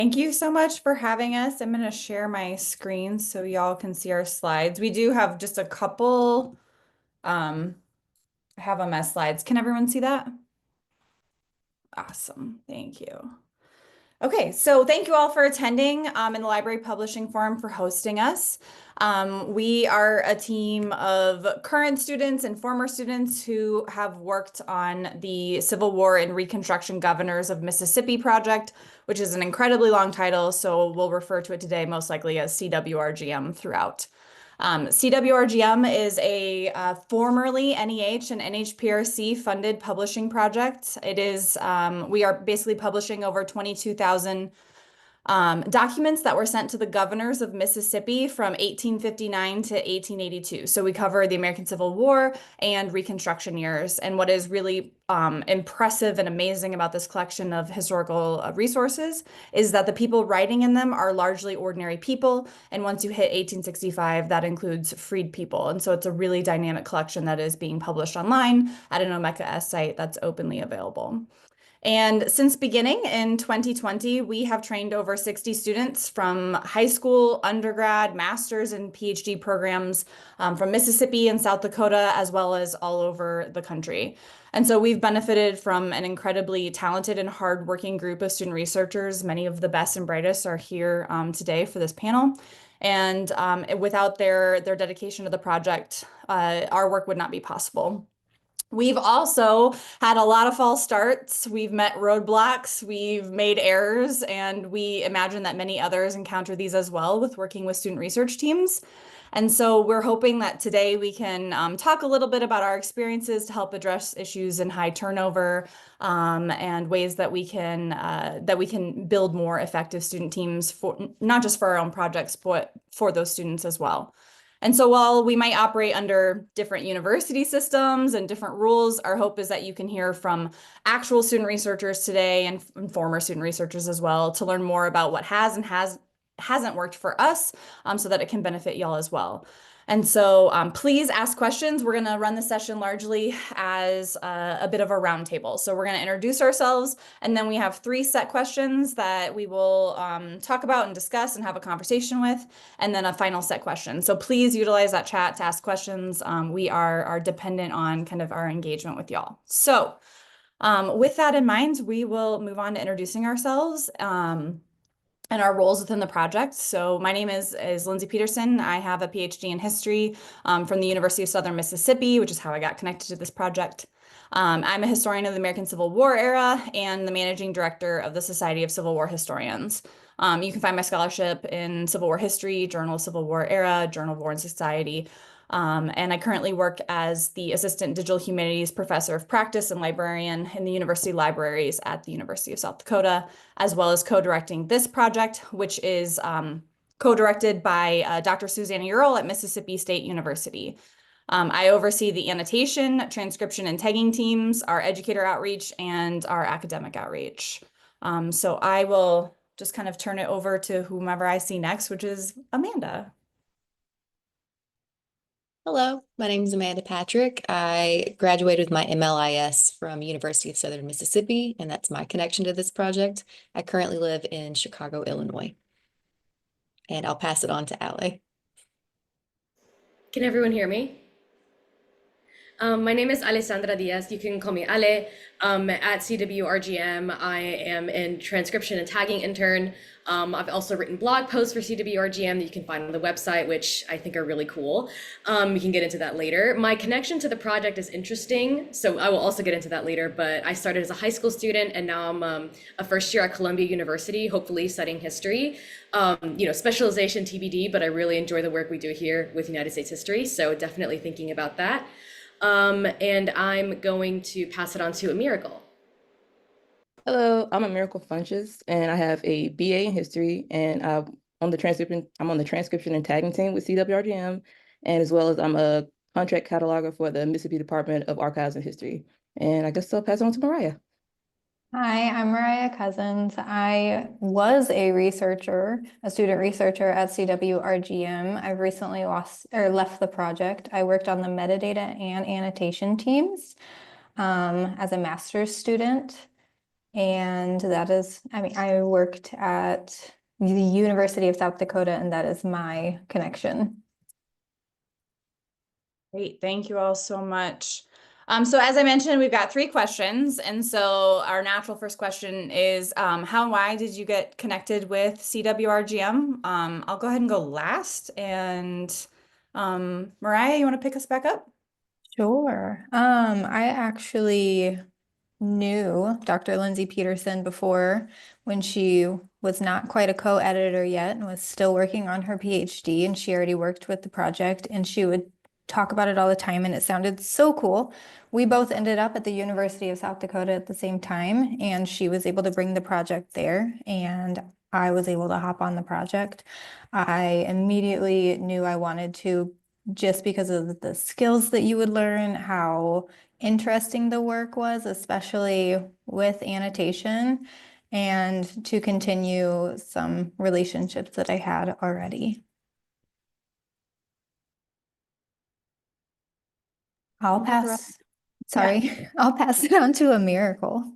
Thank you so much for having us. I'm going to share my screen so y'all can see our slides. We do have just a couple, um, I have them as slides. Can everyone see that? Awesome. Thank you. Okay, so thank you all for attending and the Library Publishing Forum for hosting us. We are a team of current students and former students who have worked on the Civil War and Reconstruction Governors of Mississippi project, which is an incredibly long title, so we'll refer to it today most likely as CWRGM throughout. CWRGM is a formerly NEH and NHPRC funded publishing project. It is, we are basically publishing over 22,000 documents that were sent to the governors of Mississippi from 1859 to 1882. So we cover the American Civil War and Reconstruction years. And what is really impressive and amazing about this collection of historical resources is that the people writing in them are largely ordinary people. And once you hit 1865, that includes freed people. And so it's a really dynamic collection that is being published online at an Omeka S site that's openly available. And since beginning in 2020, we have trained over 60 students from high school, undergrad, master's, and PhD programs from Mississippi and South Dakota, as well as all over the country. And so we've benefited from an incredibly talented and hardworking group of student researchers. Many of the best and brightest are here today for this panel. And without their dedication to the project, our work would not be possible. We've also had a lot of false starts. We've met roadblocks, we've made errors, and we imagine that many others encounter these as well with working with student research teams. And so we're hoping that today we can talk a little bit about our experiences to help address issues in high turnover and ways that we can build more effective student teams for not just for our own projects, but for those students as well. And so while we might operate under different university systems and different rules, our hope is that you can hear from actual student researchers today and former student researchers as well to learn more about what has and hasn't worked for us so that it can benefit y'all as well. And so please ask questions. We're going to run the session largely as a bit of a roundtable. So we're going to introduce ourselves, and then we have 3 set questions that we will talk about and discuss and have a conversation with, and then a final set question. So please utilize that chat to ask questions. We are dependent on kind of our engagement with y'all. So with that in mind, we will move on to introducing ourselves. And our roles within the project. So my name is Lindsey Peterson. I have a PhD in history from the University of Southern Mississippi, which is how I got connected to this project. I'm a historian of the American Civil War era and the managing director of the Society of Civil War Historians. You can find my scholarship in Civil War History, Journal of Civil War Era, Journal of War and Society. And I currently work as the Assistant Digital Humanities Professor of Practice and Librarian in the University Libraries at the University of South Dakota, as well as co-directing this project, which is co-directed by Dr. Susanna Url at Mississippi State University. I oversee the annotation, transcription, and tagging teams, our educator outreach, and our academic outreach. So I will just kind of turn it over to whomever I see next, which is Amanda. Hello, my name is Amanda Patrick. I graduated with my MLIS from University of Southern Mississippi, and that's my connection to this project. I currently live in Chicago, Illinois. And I'll pass it on to Ale. Can everyone hear me? My name is Alessandra Diaz. You can call me Ale. At CWRGM, I am a transcription and tagging intern. I've also written blog posts for CWRGM that you can find on the website, which I think are really cool. We can get into that later. My connection to the project is interesting, so I will also get into that later, but I started as a high school student, and now I'm a first year at Columbia University, hopefully studying history. Specialization TBD, but I really enjoy the work we do here with United States history, so definitely thinking about that. And I'm going to pass it on to Amiracle. Hello, I'm Amiracle Funches, and I have a BA in history, and I'm on the transcription and tagging team with CWRGM, and as well as I'm a contract cataloger for the Mississippi Department of Archives and History. And I guess I'll pass it on to Mariah. Hi, I'm Mariah Cosens. I was a student researcher at CWRGM. I've recently left the project. I worked on the metadata and annotation teams as a master's student. And that is, I mean, I worked at the University of South Dakota, and that is my connection. Great, thank you all so much. So as I mentioned, we've got 3 questions. And so our natural first question is, how and why did you get connected with CWRGM? I'll go ahead and go last. And Mariah, you want to pick us back up? Sure. I actually knew Dr. Lindsey Peterson before, when she was not quite a co-editor yet and was still working on her PhD, and she already worked with the project, and she would talk about it all the time, and it sounded so cool. We both ended up at the University of South Dakota at the same time, and she was able to bring the project there, and I was able to hop on the project. I immediately knew I wanted to, just because of the skills that you would learn, how interesting the work was, especially with annotation, and to continue some relationships that I had already. I'll pass, sorry, I'll pass it on to Amiracle.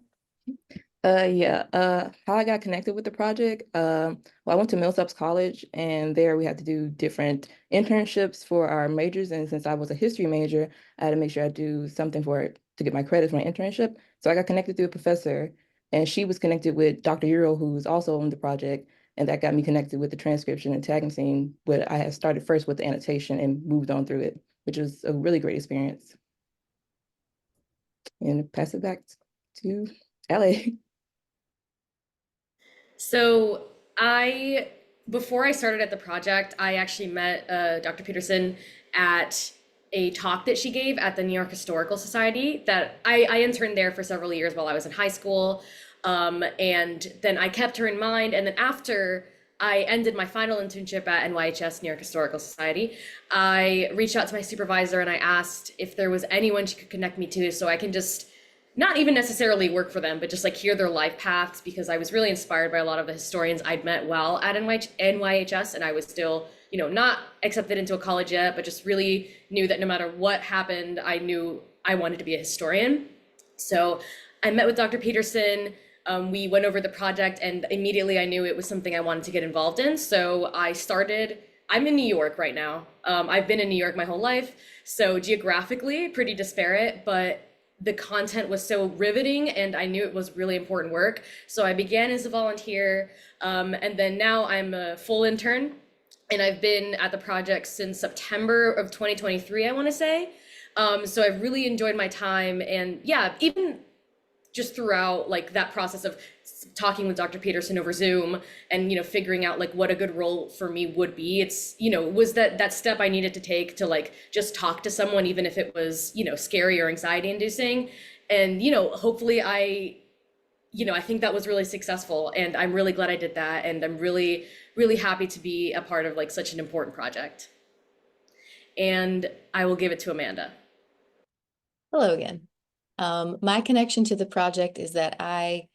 How I got connected with the project. Well, I went to Millsaps College, and there we had to do different internships for our majors. And since I was a history major, I had to make sure I do something for it to get my credits for my internship. So I got connected through a professor, and she was connected with Dr. Euro, who's also on the project. And that got me connected with the transcription and tagging scene. But I had started first with the annotation and moved on through it, which was a really great experience. And pass it back to Ellie. So before I started at the project, I actually met Dr. Peterson at a talk that she gave at the New York Historical Society that I interned there for several years while I was in high school. And then I kept her in mind. And then after I ended my final internship at NYHS, New York Historical Society, I reached out to my supervisor and I asked if there was anyone she could connect me to so I can just not even necessarily work for them, but just like hear their life paths, because I was really inspired by a lot of the historians I'd met while at NYHS, and I was still, not accepted into a college yet, but just really knew that no matter what happened, I knew I wanted to be a historian. So I met with Dr. Peterson. We went over the project, and immediately I knew it was something I wanted to get involved in. So I'm in New York right now. I've been in New York my whole life. So geographically, pretty disparate, but the content was so riveting and I knew it was really important work. So I began as a volunteer, and then now I'm a full intern, and I've been at the project since September of 2023, I want to say. So I've really enjoyed my time, and yeah, even just throughout like that process of talking with Dr. Peterson over Zoom and, figuring out like what a good role for me would be. It's, was that step I needed to take to like just talk to someone, even if it was, scary or anxiety inducing. And, hopefully I think that was really successful, and I'm really glad I did that. And I'm really, really happy to be a part of like such an important project. And I will give it to Amanda. Hello again. My connection to the project is that I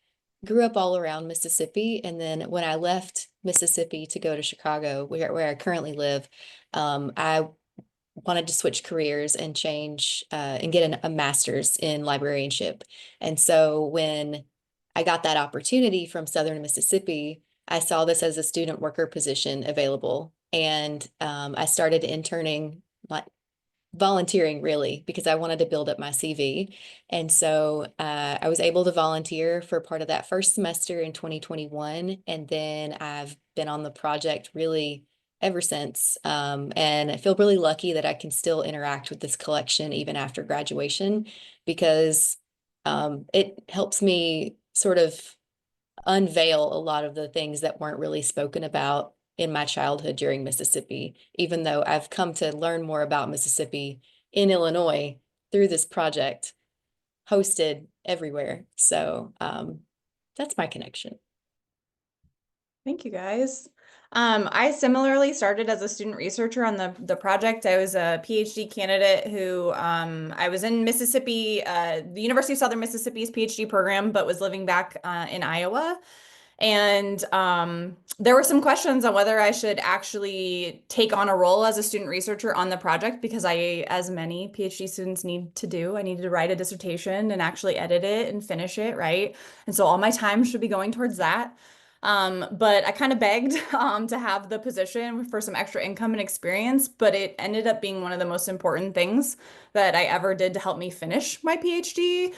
grew up all around Mississippi, and then when I left Mississippi to go to Chicago, where I currently live, I wanted to switch careers and change and get a master's in librarianship. And so when I got that opportunity from Southern Mississippi, I saw this as a student worker position available, and I started interning, like volunteering really, because I wanted to build up my CV. And so I was able to volunteer for part of that first semester in 2021. And then I've been on the project really ever since. And I feel really lucky that I can still interact with this collection even after graduation, because it helps me sort of unveil a lot of the things that weren't really spoken about in my childhood during Mississippi, even though I've come to learn more about Mississippi in Illinois through this project, hosted everywhere. So that's my connection. Thank you, guys. I similarly started as a student researcher on the project. I was a PhD candidate who I was in Mississippi, the University of Southern Mississippi's PhD program, but was living back in Iowa. And there were some questions on whether I should actually take on a role as a student researcher on the project because I, as many PhD students need to do, I needed to write a dissertation and actually edit it and finish it, right? And so all my time should be going towards that. But I kind of begged to have the position for some extra income and experience, but it ended up being one of the most important things that I ever did to help me finish my PhD,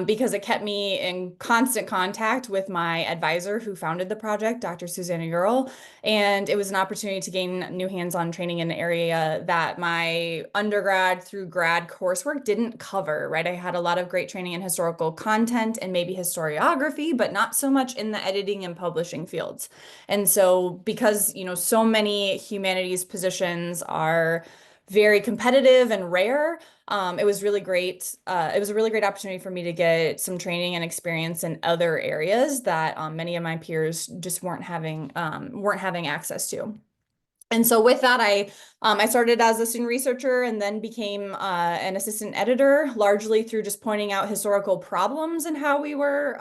because it kept me in constant contact with my advisor who founded the project, Dr. Susanna Earle, and it was an opportunity to gain new hands-on training in an area that my undergrad through grad coursework didn't cover, right? I had a lot of great training in historical content and maybe historiography, but not so much in the editing and publishing fields. And so because, so many humanities positions are very competitive and rare, it was really great. It was a really great opportunity for me to get some training and experience in other areas that many of my peers just weren't having access to. And so with that, I started as a student researcher and then became an assistant editor, largely through just pointing out historical problems and how we were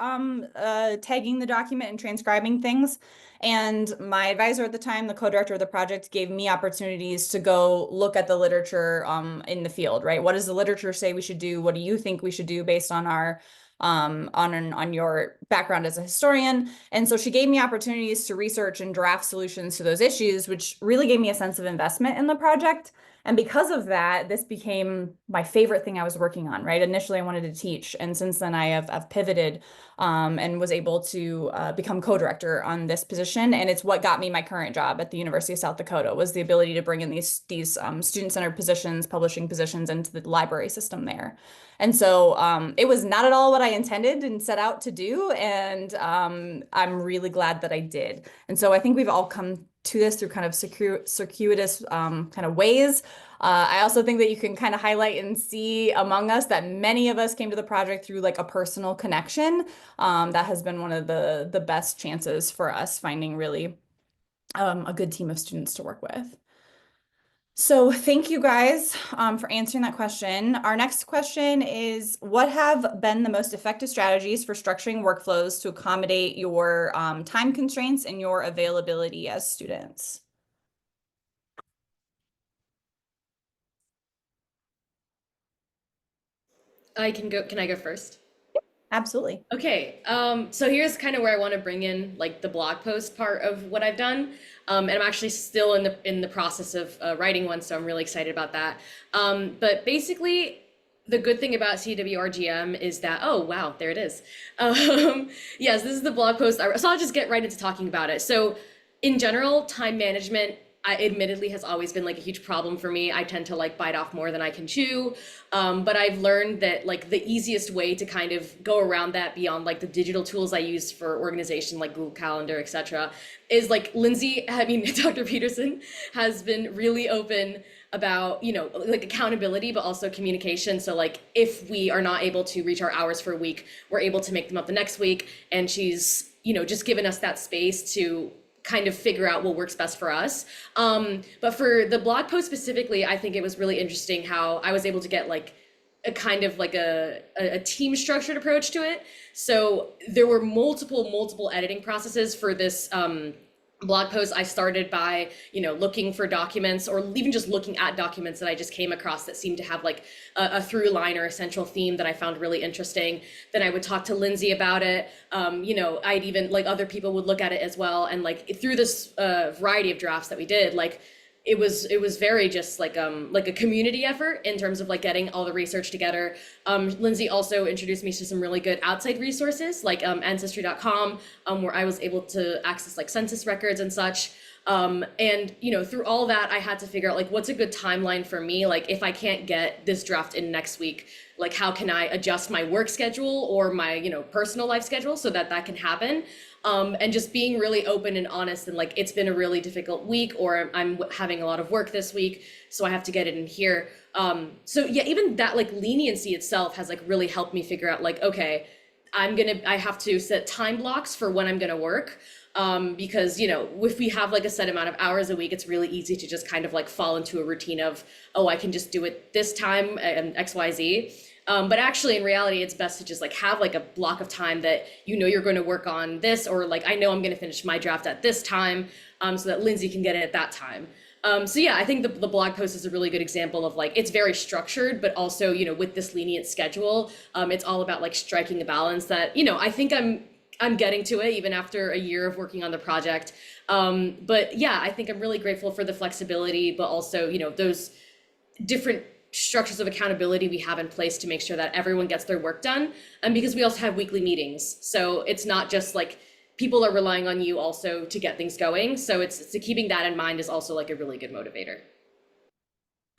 tagging the document and transcribing things. And my advisor at the time, the co-director of the project, gave me opportunities to go look at the literature in the field, right? What does the literature say we should do? What do you think we should do based on our on your background as a historian? And so she gave me opportunities to research and draft solutions to those issues, which really gave me a sense of investment in the project. And because of that, this became my favorite thing I was working on, right? Initially, I wanted to teach, and since then I've pivoted and was able to become co-director on this position. And it's what got me my current job at the University of South Dakota, was the ability to bring in these student-centered positions, publishing positions into the library system there. And so it was not at all what I intended and set out to do. And I'm really glad that I did. And so I think we've all come to this through kind of circuitous kind of ways. I also think that you can kind of highlight and see among us that many of us came to the project through like a personal connection. That has been one of the best chances for us finding really a good team of students to work with. So thank you guys for answering that question. Our next question is, what have been the most effective strategies for structuring workflows to accommodate your time constraints and your availability as students? Can I go first? Absolutely. Okay, so here's kind of where I want to bring in like the blog post part of what I've done. And I'm actually still in the process of writing one, so I'm really excited about that. But basically, the good thing about CWRGM is that, oh wow, there it is. Yes, this is the blog post. So I'll just get right into talking about it. So in general, time management, admittedly has always been like a huge problem for me. I tend to like bite off more than I can chew. But I've learned that like the easiest way to kind of go around that beyond like the digital tools I use for organization like Google Calendar, etc., is like Dr. Peterson has been really open about, like accountability, but also communication. So like if we are not able to reach our hours for a week, we're able to make them up the next week. And she's, just given us that space to kind of figure out what works best for us. But for the blog post specifically, I think it was really interesting how I was able to get like a kind of like a team structured approach to it. So there were multiple editing processes for this blog post. I started by, looking for documents or even just looking at documents that I just came across that seemed to have like a through line or a central theme that I found really interesting. Then I would talk to Lindsey about it. I'd even like other people would look at it as well. And like through this variety of drafts that we did, like it was very just like a community effort in terms of like getting all the research together. Lindsey also introduced me to some really good outside resources like ancestry.com, where I was able to access like census records and such. And through all that, I had to figure out like what's a good timeline for me. Like if I can't get this draft in next week, like how can I adjust my work schedule or my personal life schedule so that that can happen. And just being really open and honest, and like it's been a really difficult week, or I'm having a lot of work this week, so I have to get it in here. So yeah, even that like leniency itself has like really helped me figure out like, okay, I have to set time blocks for when I'm gonna work. Because if we have like a set amount of hours a week, it's really easy to just kind of like fall into a routine of, oh, I can just do it this time and XYZ. But actually in reality, it's best to just like have like a block of time that you know you're going to work on this, or like I know I'm going to finish my draft at this time, so that Lindsey can get it at that time. So yeah, I think the blog post is a really good example of like, it's very structured, but also, you know, with this lenient schedule, it's all about like striking a balance that, you know, I think I'm getting to it even after a year of working on the project. But yeah, I think I'm really grateful for the flexibility, but also, you know, those different structures of accountability we have in place to make sure that everyone gets their work done. And because we also have weekly meetings. So it's not just like people are relying on you also to get things going. So it's keeping that in mind is also like a really good motivator.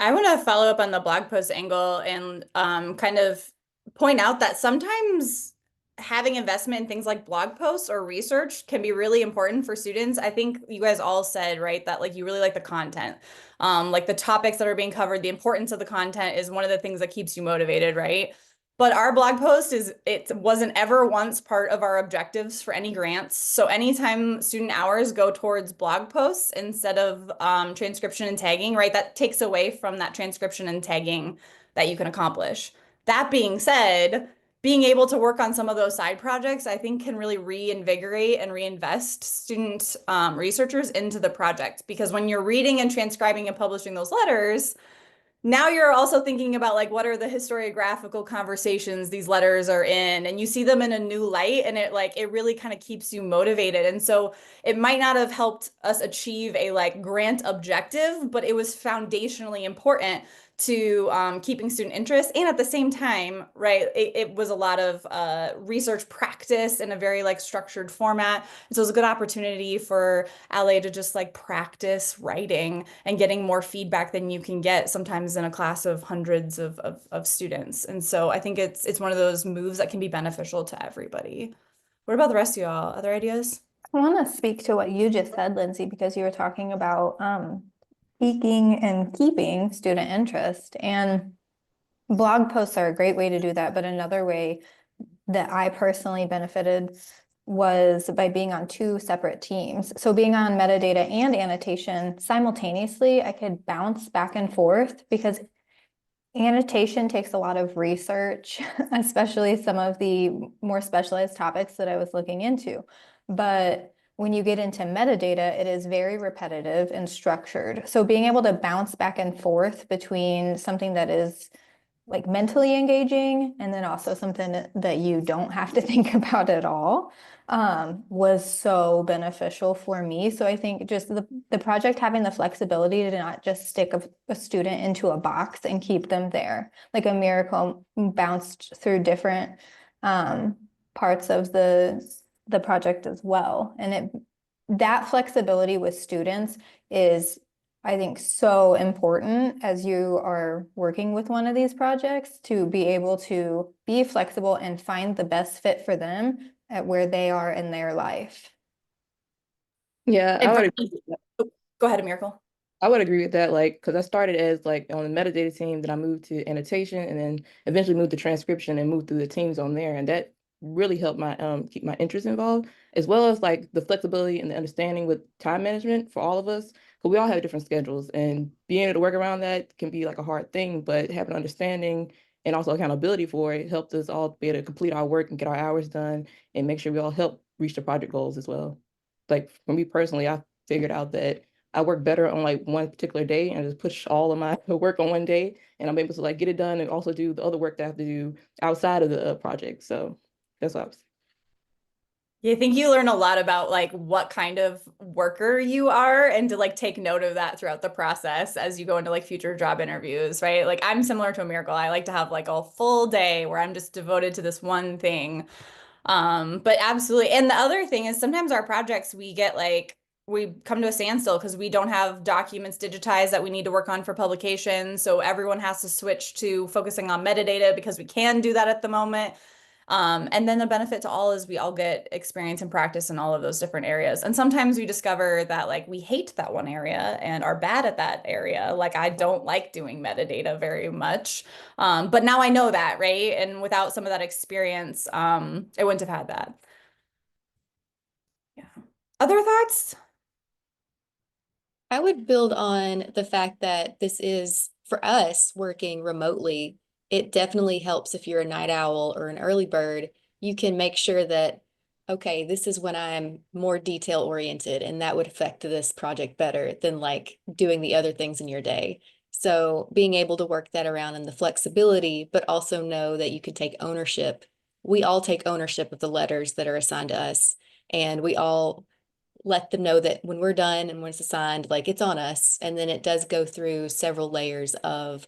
I want to follow up on the blog post angle and kind of point out that sometimes having investment in things like blog posts or research can be really important for students. I think you guys all said, right, that like you really like the content. Like the topics that are being covered, the importance of the content is one of the things that keeps you motivated, right? But our blog post it wasn't ever once part of our objectives for any grants. So anytime student hours go towards blog posts instead of transcription and tagging, right, that takes away from that transcription and tagging that you can accomplish. That being said, being able to work on some of those side projects, I think can really reinvigorate and reinvest student researchers into the project. Because when you're reading and transcribing and publishing those letters, now you're also thinking about like what are the historiographical conversations these letters are in, and you see them in a new light, and it really kind of keeps you motivated. And so it might not have helped us achieve a like grant objective, but it was foundationally important to keeping student interest. And at the same time, right, it was a lot of research practice in a very like structured format. And so it was a good opportunity for LA to just like practice writing and getting more feedback than you can get sometimes in a class of hundreds of students. And so I think it's one of those moves that can be beneficial to everybody. What about the rest of y'all? Other ideas? I want to speak to what you just said, Lindsay, because you were talking about piquing and keeping student interest. And blog posts are a great way to do that. But another way that I personally benefited was by being on two separate teams. So being on metadata and annotation simultaneously, I could bounce back and forth because annotation takes a lot of research, especially some of the more specialized topics that I was looking into. But when you get into metadata, it is very repetitive and structured. So being able to bounce back and forth between something that is like mentally engaging and then also something that you don't have to think about at all was so beneficial for me. So I think just the project having the flexibility to not just stick a student into a box and keep them there. Like Amiracle bounced through different parts of the project as well. And that flexibility with students is, I think, so important as you are working with one of these projects to be able to be flexible and find the best fit for them at where they are in their life. Yeah, And I would for- agree with that. Go ahead, Miracle. I would agree with that, like, because I started as like on the metadata team, then I moved to annotation, and then eventually moved to transcription and moved through the teams on there, and that really helped my keep my interest involved, as well as like the flexibility and the understanding with time management for all of us, because we all have different schedules, and being able to work around that can be like a hard thing, but having understanding and also accountability for it helped us all be able to complete our work and get our hours done and make sure we all help reach the project goals as well. Like for me personally, I figured out that I work better on like one particular day and just push all of my work on one day, and I'm able to like get it done and also do the other work that I have to do outside of the project. So that's what I was. Yeah, I think you learn a lot about like what kind of worker you are and to like take note of that throughout the process as you go into like future job interviews, right? Like I'm similar to a Miracle. I like to have like a full day where I'm just devoted to this one thing. But absolutely. And the other thing is sometimes our projects we get like we come to a standstill because we don't have documents digitized that we need to work on for publication. So everyone has to switch to focusing on metadata because we can do that at the moment. And then the benefit to all is we all get experience and practice in all of those different areas. And sometimes we discover that like we hate that one area and are bad at that area. Like I don't like doing metadata very much. But now I know that, right? And without some of that experience, I wouldn't have had that. Yeah. Other thoughts? I would build on the fact that this is, for us, working remotely, it definitely helps if you're a night owl or an early bird. You can make sure that, okay, this is when I'm more detail oriented, and that would affect this project better than like doing the other things in your day. So being able to work that around and the flexibility, but also know that you can take ownership. We all take ownership of the letters that are assigned to us, and we all let them know that when we're done and when it's assigned, like it's on us. And then it does go through several layers of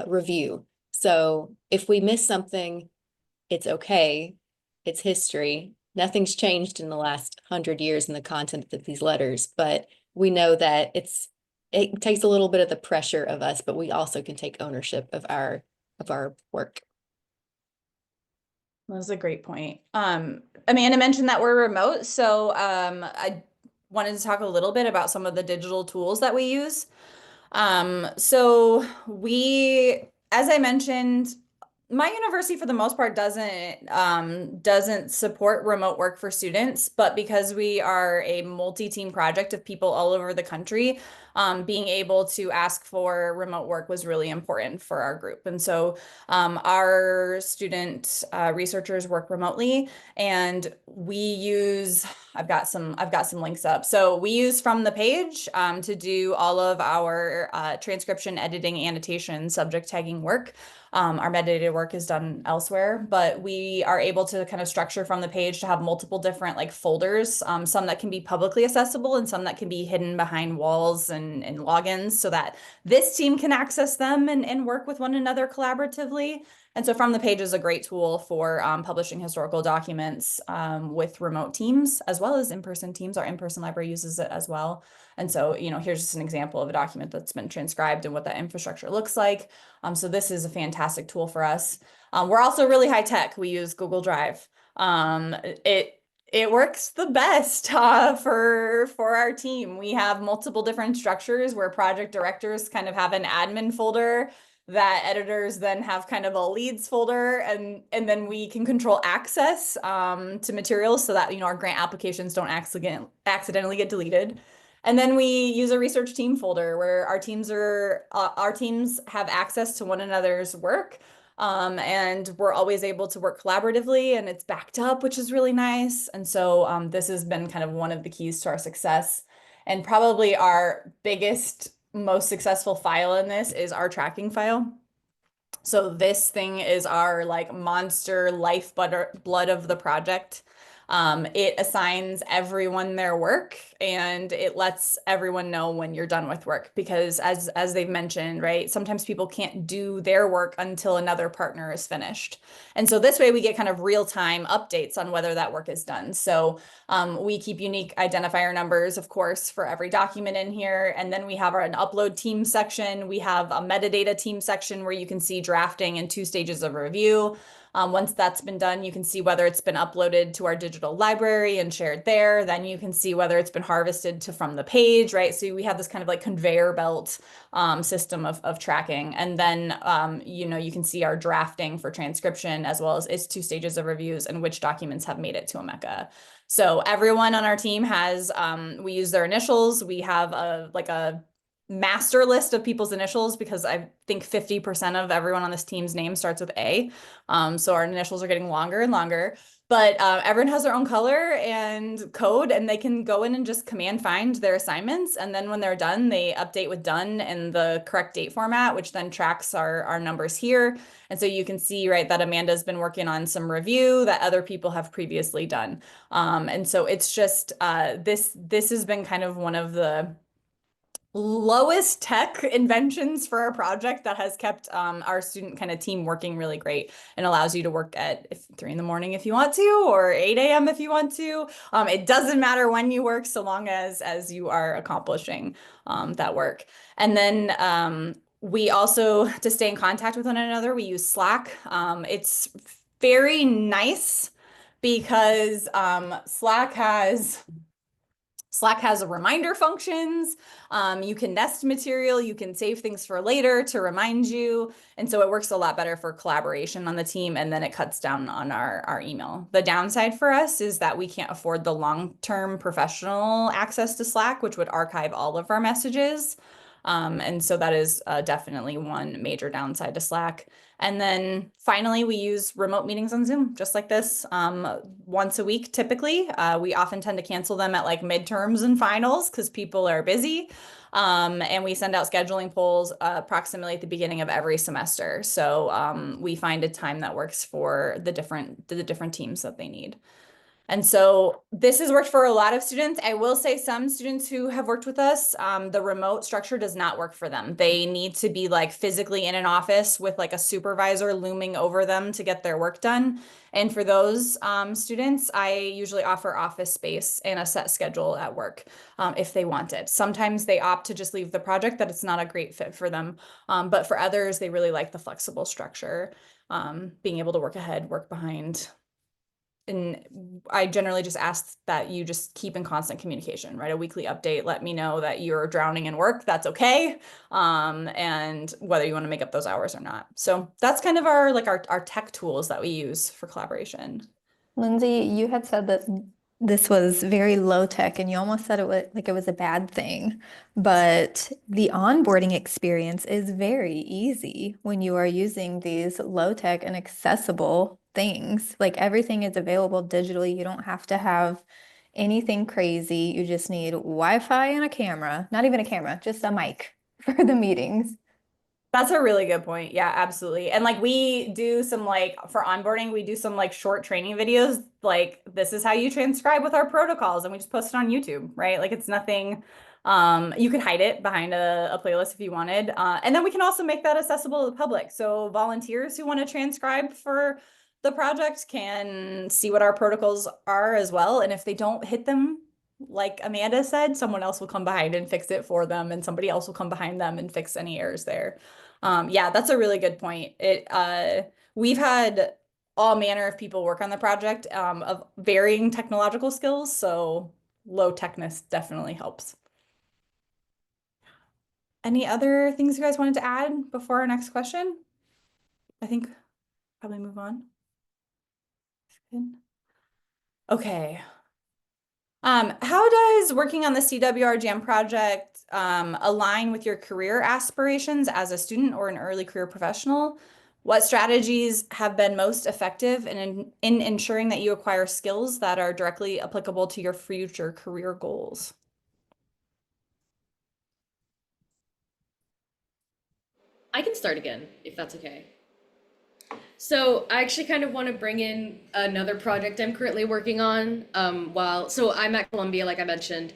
review. So if we miss something, it's okay. It's history. Nothing's changed in the last 100 years in the content of these letters, but we know that it takes a little bit of the pressure of us, but we also can take ownership of our work. That's a great point. Amanda mentioned that we're remote, so I wanted to talk a little bit about some of the digital tools that we use. So as I mentioned, my university for the most part doesn't support remote work for students, but because we are a multi-team project of people all over the country, being able to ask for remote work was really important for our group. And so our student researchers work remotely, and we use I've got some links up. So we use From the Page to do all of our transcription, editing, annotation, subject tagging work. Our metadata work is done elsewhere, but we are able to kind of structure From the Page to have multiple different like folders, some that can be publicly accessible and some that can be hidden behind walls and logins so that this team can access them and work with one another collaboratively. And so From the Page is a great tool for publishing historical documents with remote teams as well as in-person teams. Our in-person library uses it as well. And so, here's just an example of a document that's been transcribed and what that infrastructure looks like. So this is a fantastic tool for us. We're also really high tech. We use Google Drive. It works the best for our team. We have multiple different structures where project directors kind of have an admin folder that editors then have kind of a leads folder, and then we can control access to materials so that our grant applications don't accidentally get deleted. And then we use a research team folder where our teams have access to one another's work. And we're always able to work collaboratively, and it's backed up, which is really nice. And so this has been kind of one of the keys to our success. And probably our biggest, most successful file in this is our tracking file. So this thing is our like monster lifeblood of the project. It assigns everyone their work, and it lets everyone know when you're done with work, because as they've mentioned, right, sometimes people can't do their work until another partner is finished. And so this way we get kind of real-time updates on whether that work is done. So we keep unique identifier numbers, of course, for every document in here. And then we have an upload team section. We have a metadata team section where you can see drafting and 2 stages of review. Once that's been done, you can see whether it's been uploaded to our digital library and shared there. Then you can see whether it's been harvested From the Page, right? So we have this kind of like conveyor belt system of tracking. And then, you can see our drafting for transcription as well as its 2 stages of reviews and which documents have made it to Omeka. So everyone on our team has, we use their initials. We have a master list of people's initials because I think 50% of everyone on this team's name starts with A. So our initials are getting longer and longer, but everyone has their own color and code, and they can go in and just command find their assignments. And then when they're done, they update with done in the correct date format, which then tracks our numbers here. And so you can see, right, that Amanda's been working on some review that other people have previously done. And so it's just, this has been kind of one of the lowest tech inventions for our project that has kept our student kind of team working really great, and allows you to work at 3 a.m. if you want to, or 8 a.m. if you want to. It doesn't matter when you work, so long as you are accomplishing that work. And then we also, to stay in contact with one another, we use Slack. It's very nice because Slack has reminder functions. You can nest material, you can save things for later to remind you. And so it works a lot better for collaboration on the team, and then it cuts down on our email. The downside for us is that we can't afford the long-term professional access to Slack, which would archive all of our messages. And so that is definitely one major downside to Slack. And then finally, we use remote meetings on Zoom, just like this, once a week typically. We often tend to cancel them at like midterms and finals because people are busy. And we send out scheduling polls approximately at the beginning of every semester. So we find a time that works for the different teams that they need. And so this has worked for a lot of students. I will say some students who have worked with us, the remote structure does not work for them. They need to be like physically in an office with like a supervisor looming over them to get their work done. And for those students, I usually offer office space and a set schedule at work if they want it. Sometimes they opt to just leave the project, that it's not a great fit for them. But for others, they really like the flexible structure, being able to work ahead, work behind. And I generally just ask that you just keep in constant communication, right? A weekly update, let me know that you're drowning in work, that's okay. And whether you want to make up those hours or not. So that's kind of our tech tools that we use for collaboration. Lindsay, you had said that this was very low tech, and you almost said it was like it was a bad thing. But the onboarding experience is very easy when you are using these low tech and accessible things. Like everything is available digitally. You don't have to have anything crazy. You just need Wi-Fi and a camera. Not even a camera, just a mic for the meetings. That's a really good point. Yeah, absolutely. And like we do some like for onboarding, we do some like short training videos. Like this is how you transcribe with our protocols, and we just post it on YouTube, right? Like it's nothing. You could hide it behind a playlist if you wanted. And then we can also make that accessible to the public. So volunteers who want to transcribe for the project can see what our protocols are as well. And if they don't hit them, like Amanda said, someone else will come behind and fix it for them, and somebody else will come behind them and fix any errors there. Yeah, that's a really good point. We've had all manner of people work on the project of varying technological skills, so low techness definitely helps. Any other things you guys wanted to add before our next question? I think probably move on. Okay. How does working on the CWRGM project align with your career aspirations as a student or an early career professional? What strategies have been most effective in ensuring that you acquire skills that are directly applicable to your future career goals? I can start again, if that's okay. So I actually kind of want to bring in another project I'm currently working on. So I'm at Columbia, like I mentioned.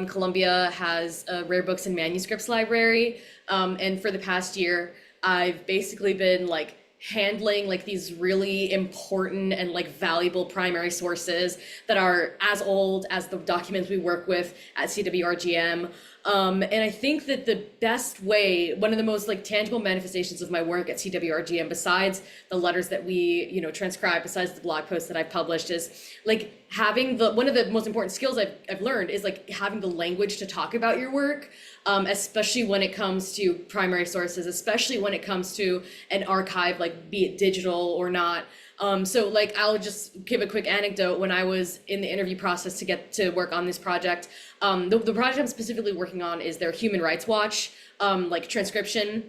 Columbia has a rare books and manuscripts library. And for the past year, I've basically been like handling like these really important and like valuable primary sources that are as old as the documents we work with at CWRGM. And I think that the best way, one of the most like tangible manifestations of my work at CWRGM, besides the letters that we, transcribe, besides the blog posts that I've published, is like having one of the most important skills I've learned is like having the language to talk about your work, especially when it comes to primary sources, especially when it comes to an archive, like be it digital or not. So like I'll just give a quick anecdote. When I was in the interview process to get to work on this project, the project I'm specifically working on is their Human Rights Watch, like transcription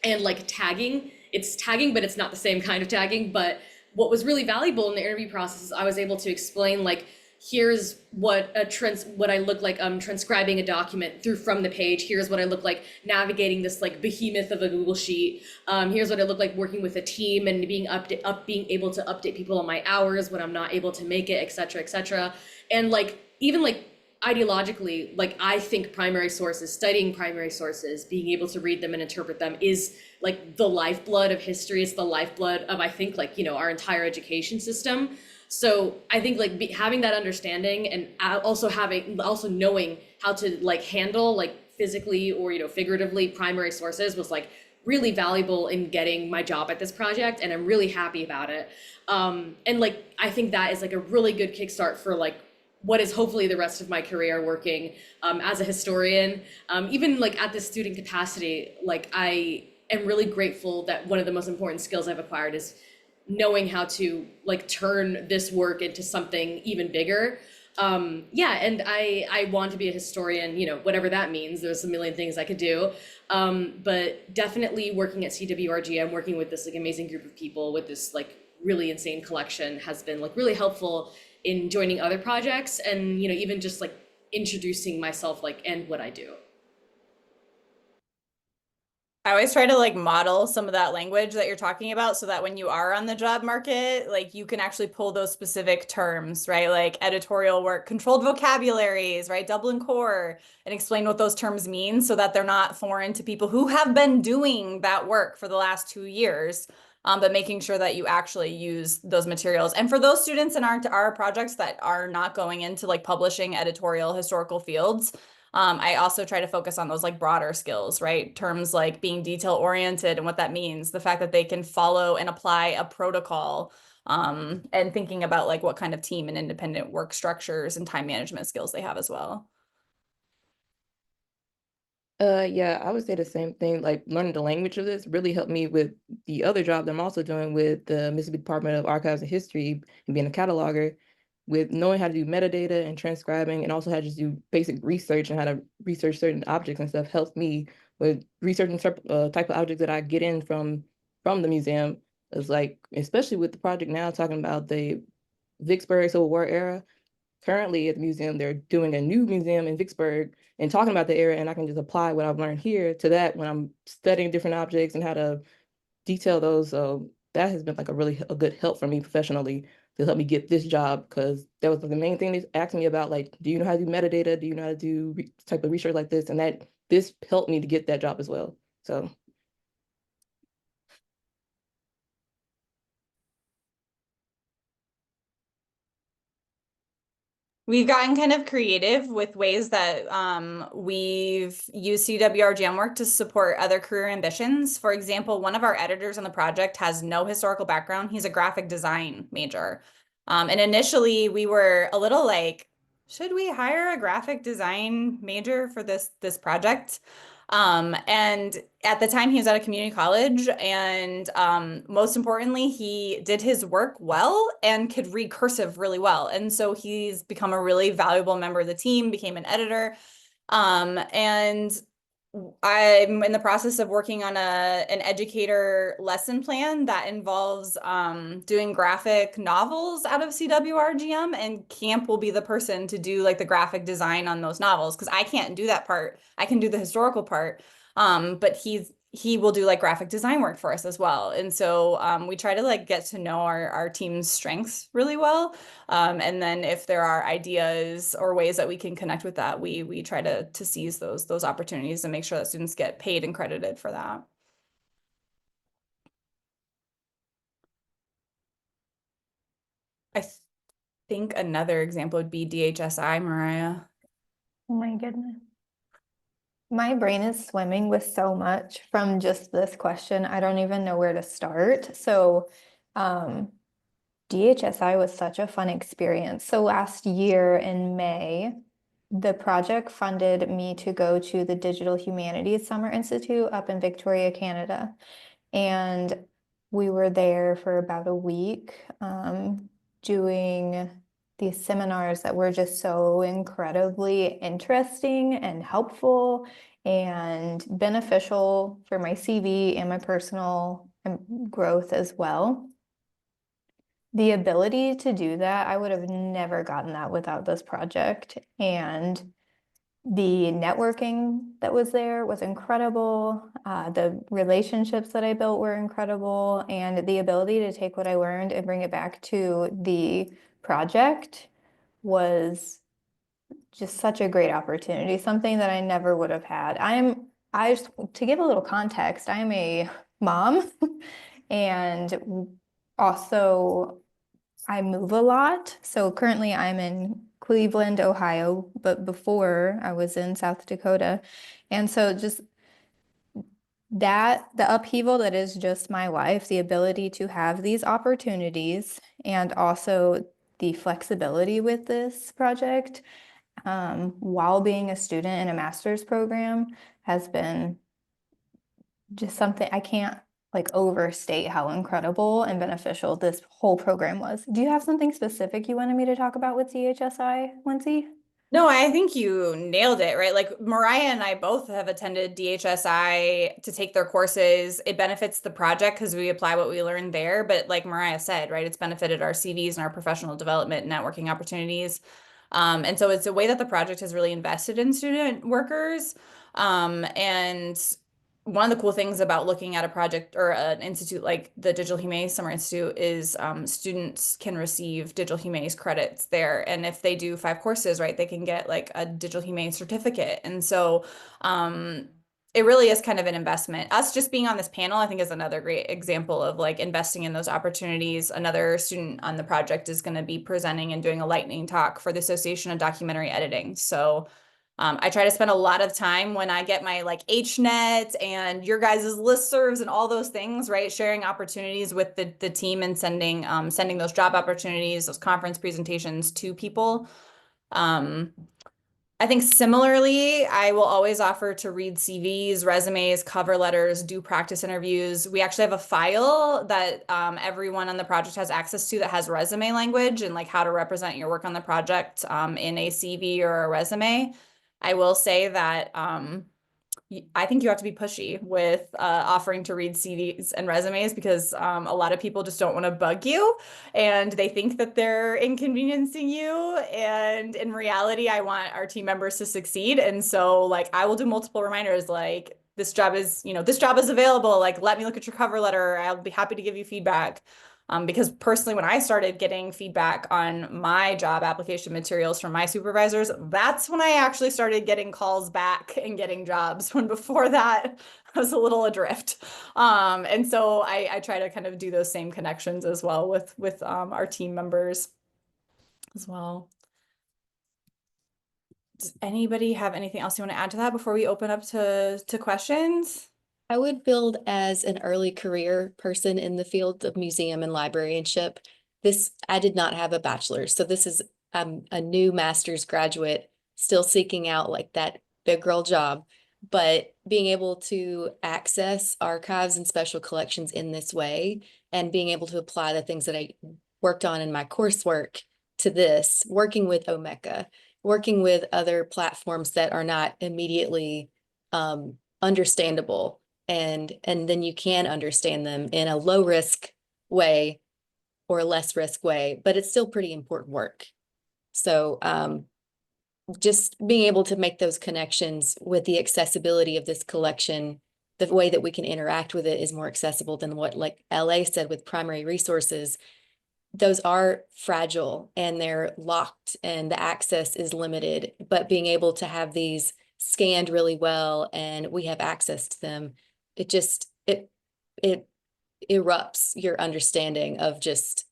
and like tagging. It's tagging, but it's not the same kind of tagging. But what was really valuable in the interview process is I was able to explain like, here's what I look like transcribing a document through from the page. Here's what I look like navigating this like behemoth of a Google sheet. Here's what I look like working with a team and being able to update people on my hours when I'm not able to make it, et cetera, et cetera. And like even like ideologically, like I think primary sources, studying primary sources, being able to read them and interpret them is like the lifeblood of history. It's the lifeblood of, I think, like, our entire education system. So I think like having that understanding and also knowing how to like handle like physically or, figuratively primary sources was like really valuable in getting my job at this project. And I'm really happy about it. And like, I think that is like a really good kickstart for like what is hopefully the rest of my career working as a historian. Even like at this student capacity, like I am really grateful that one of the most important skills I've acquired is knowing how to like turn this work into something even bigger. Yeah, and I want to be a historian, you know, whatever that means. There's a million things I could do. But definitely working at CWRG, working with this like amazing group of people with this like really insane collection has been like really helpful in joining other projects and, you know, even just like introducing myself like and what I do. I always try to like model some of that language that you're talking about so that when you are on the job market, like you can actually pull those specific terms, right? Like editorial work, controlled vocabularies, right? Dublin core, and explain what those terms mean so that they're not foreign to people who have been doing that work for the last 2 years. But making sure that you actually use those materials. And for those students in our projects that are not going into like publishing editorial historical fields, I also try to focus on those like broader skills, right? Terms like being detail oriented and what that means, the fact that they can follow and apply a protocol, and thinking about like what kind of team and independent work structures and time management skills they have as well. Yeah, I would say the same thing. Like learning the language of this really helped me with the other job that I'm also doing with the Mississippi Department of Archives and History and being a cataloger, with knowing how to do metadata and transcribing and also how to just do basic research and how to research certain objects and stuff helps me with researching type of objects that I get in from the museum. It's like, especially with the project now talking about the Vicksburg Civil War era. Currently at the museum, they're doing a new museum in Vicksburg and talking about the area, and I can just apply what I've learned here to that when I'm studying different objects and how to detail those. So that has been like a good help for me professionally to help me get this job, because that was the main thing they asked me about, like, do you know how to do metadata? Do you know how to do type of research like this? And that this helped me to get that job as well. So We've gotten kind of creative with ways that we've used CWRGM work to support other career ambitions. For example, one of our editors on the project has no historical background. He's a graphic design major. And initially we were a little like, should we hire a graphic design major for this project? And at the time he was at a community college, and most importantly, he did his work well and could read cursive really well. And so he's become a really valuable member of the team, became an editor. And I'm in the process of working on an educator lesson plan that involves doing graphic novels out of CWRGM, and Camp will be the person to do like the graphic design on those novels because I can't do that part. I can do the historical part, but he will do like graphic design work for us as well. And so we try to like get to know our team's strengths really well. And then if there are ideas or ways that we can connect with that, we try to seize those opportunities and make sure that students get paid and credited for that. I think another example would be DHSI, Mariah. Oh my goodness. My brain is swimming with so much from just this question. I don't even know where to start. So, DHSI was such a fun experience. So last year in May, the project funded me to go to the Digital Humanities Summer Institute up in Victoria, Canada. And we were there for about a week, doing these seminars that were just so incredibly interesting and helpful and beneficial for my CV and my personal growth as well. The ability to do that, I would have never gotten that without this project. And the networking that was there was incredible. The relationships that I built were incredible. And the ability to take what I learned and bring it back to the project was just such a great opportunity, something that I never would have had. To give a little context, I am a mom and also I move a lot. So currently I'm in Cleveland, Ohio, but before I was in South Dakota. And so just the upheaval that is just my life, the ability to have these opportunities and also the flexibility with this project, while being a student in a master's program has been just something I can't like overstate how incredible and beneficial this whole program was. Do you have something specific you wanted me to talk about with DHSI, Lindsay? No, I think you nailed it, right? Like Mariah and I both have attended DHSI to take their courses. It benefits the project because we apply what we learned there. But like Mariah said, right, it's benefited our CVs and our professional development and networking opportunities. And so it's a way that the project has really invested in student workers. And one of the cool things about looking at a project or an institute like the Digital Humanities Summer Institute is students can receive Digital Humanities credits there. And if they do 5 courses, right, they can get like a Digital Humanities certificate. And so it really is kind of an investment. Us just being on this panel, I think, is another great example of like investing in those opportunities. Another student on the project is going to be presenting and doing a lightning talk for the Association of Documentary Editing. So I try to spend a lot of time when I get my like HNet and your guys' listservs and all those things, right? Sharing opportunities with the team and sending those job opportunities, those conference presentations to people. I think similarly, I will always offer to read CVs, resumes, cover letters, do practice interviews. We actually have a file that everyone on the project has access to that has resume language and like how to represent your work on the project in a CV or a resume. I will say that I think you have to be pushy with offering to read CVs and resumes because a lot of people just don't want to bug you and they think that they're inconveniencing you. And in reality, I want our team members to succeed. And so like I will do multiple reminders like this job is, this job is available. Like let me look at your cover letter. I'll be happy to give you feedback. Because personally, when I started getting feedback on my job application materials from my supervisors, that's when I actually started getting calls back and getting jobs. When before that, I was a little adrift. And so I try to kind of do those same connections as well with our team members as well. Does anybody have anything else you want to add to that before we open up to questions? I would build as an early career person in the field of museum and librarianship. I did not have a bachelor's, so this is a new master's graduate still seeking out like that big girl job, but being able to access archives and special collections in this way and being able to apply the things that I worked on in my coursework to this, working with Omeka, working with other platforms that are not immediately understandable. And then you can understand them in a low risk way or a less risk way, but it's still pretty important work. So just being able to make those connections with the accessibility of this collection, the way that we can interact with it is more accessible than what, like LA said, with primary resources. Those are fragile and they're locked and the access is limited, but being able to have these scanned really well and we have access to them, it erupts your understanding of just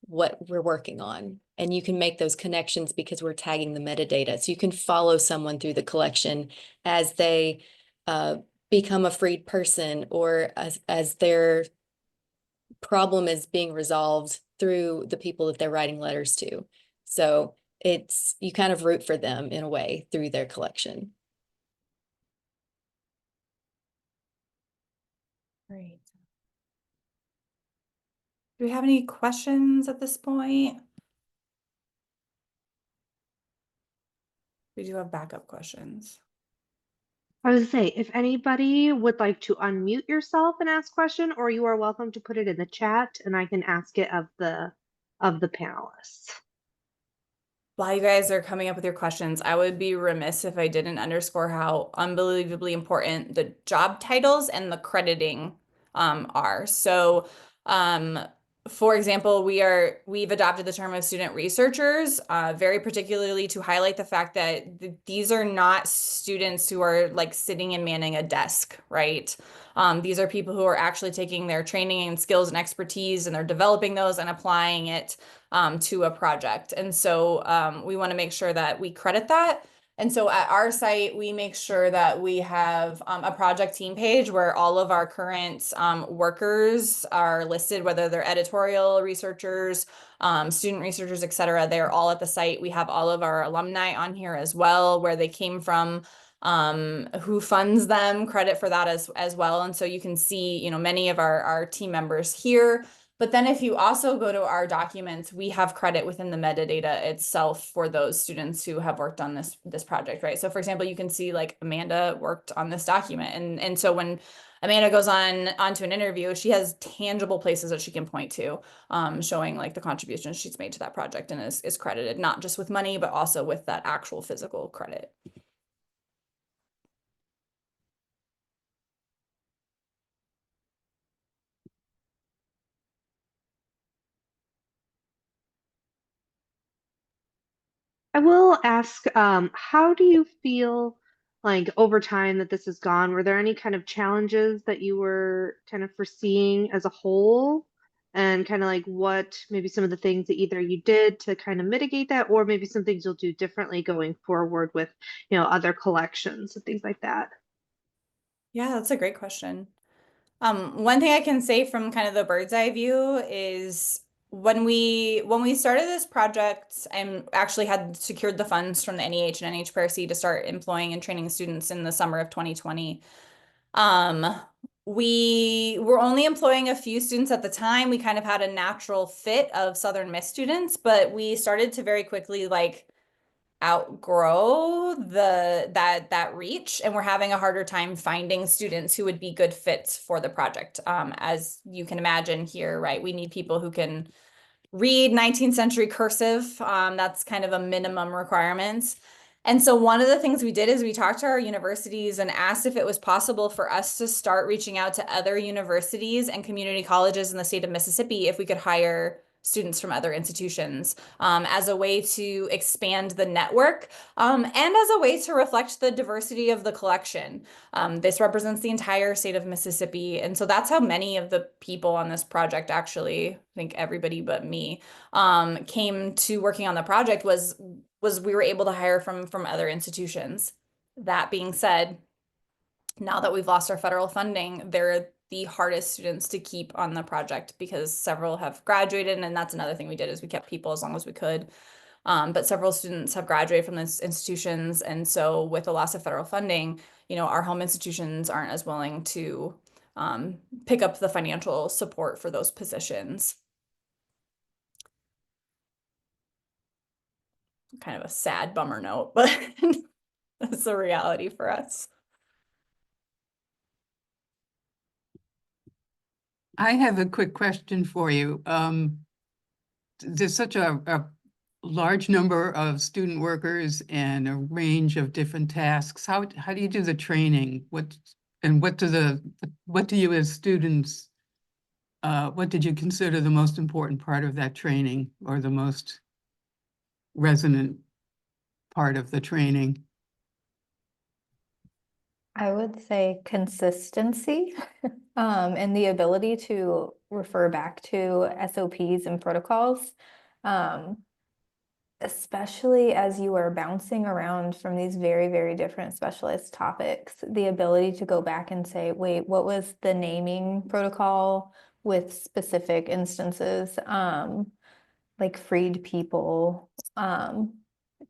what we're working on. And you can make those connections because we're tagging the metadata. So you can follow someone through the collection as they become a freed person or as their problem is being resolved through the people that they're writing letters to. So you kind of root for them in a way through their collection. Great. Do we have any questions at this point? We do have backup questions. I was gonna say, if anybody would like to unmute yourself and ask question, or you are welcome to put it in the chat and I can ask it of the panelists. While you guys are coming up with your questions, I would be remiss if I didn't underscore how unbelievably important the job titles and the crediting are. So, for example, we've adopted the term of student researchers very particularly to highlight the fact that these are not students who are like sitting and manning a desk, right? These are people who are actually taking their training and skills and expertise and they're developing those and applying it to a project. And so we want to make sure that we credit that. And so at our site, we make sure that we have a project team page where all of our current workers are listed, whether they're editorial researchers, student researchers, et cetera. They're all at the site. We have all of our alumni on here as well, where they came from. who funds them, credit for that as well. And so you can see, you know, many of our team members here. But then if you also go to our documents, we have credit within the metadata itself for those students who have worked on this project, right? So for example, you can see like Amanda worked on this document. And so when Amanda goes onto an interview, she has tangible places that she can point to, showing like the contributions she's made to that project and is credited, not just with money, but also with that actual physical credit. I will ask, how do you feel like over time that this has gone? Were there any kind of challenges that you were kind of foreseeing as a whole? And kind of like what maybe some of the things that either you did to kind of mitigate that, or maybe some things you'll do differently going forward with, other collections and things like that. Yeah, that's a great question. One thing I can say from kind of the bird's eye view is when we started this project and actually had secured the funds from the NEH and NHPRC to start employing and training students in the summer of 2020. We were only employing a few students at the time. We kind of had a natural fit of Southern Miss students, but we started to very quickly like outgrow that reach, and we're having a harder time finding students who would be good fits for the project. As you can imagine here, right? We need people who can read 19th century cursive. That's kind of a minimum requirements. And so one of the things we did is we talked to our universities and asked if it was possible for us to start reaching out to other universities and community colleges in the state of Mississippi if we could hire students from other institutions, as a way to expand the network, and as a way to reflect the diversity of the collection. This represents the entire state of Mississippi. And so that's how many of the people on this project, actually, I think everybody but me, came to working on the project was we were able to hire from other institutions. That being said, now that we've lost our federal funding, they're the hardest students to keep on the project because several have graduated, and that's another thing we did is we kept people as long as we could. But several students have graduated from those institutions, and so with the loss of federal funding, you know, our home institutions aren't as willing to pick up the financial support for those positions. Kind of a sad bummer note, but that's the reality for us. I have a quick question for you. There's such a large number of student workers and a range of different tasks. How do you do the training? What do you as students, what did you consider the most important part of that training or the most resonant part of the training? I would say consistency, and the ability to refer back to SOPs and protocols, especially as you are bouncing around from these very, very different specialized topics. The ability to go back and say, wait, what was the naming protocol with specific instances, like freed people,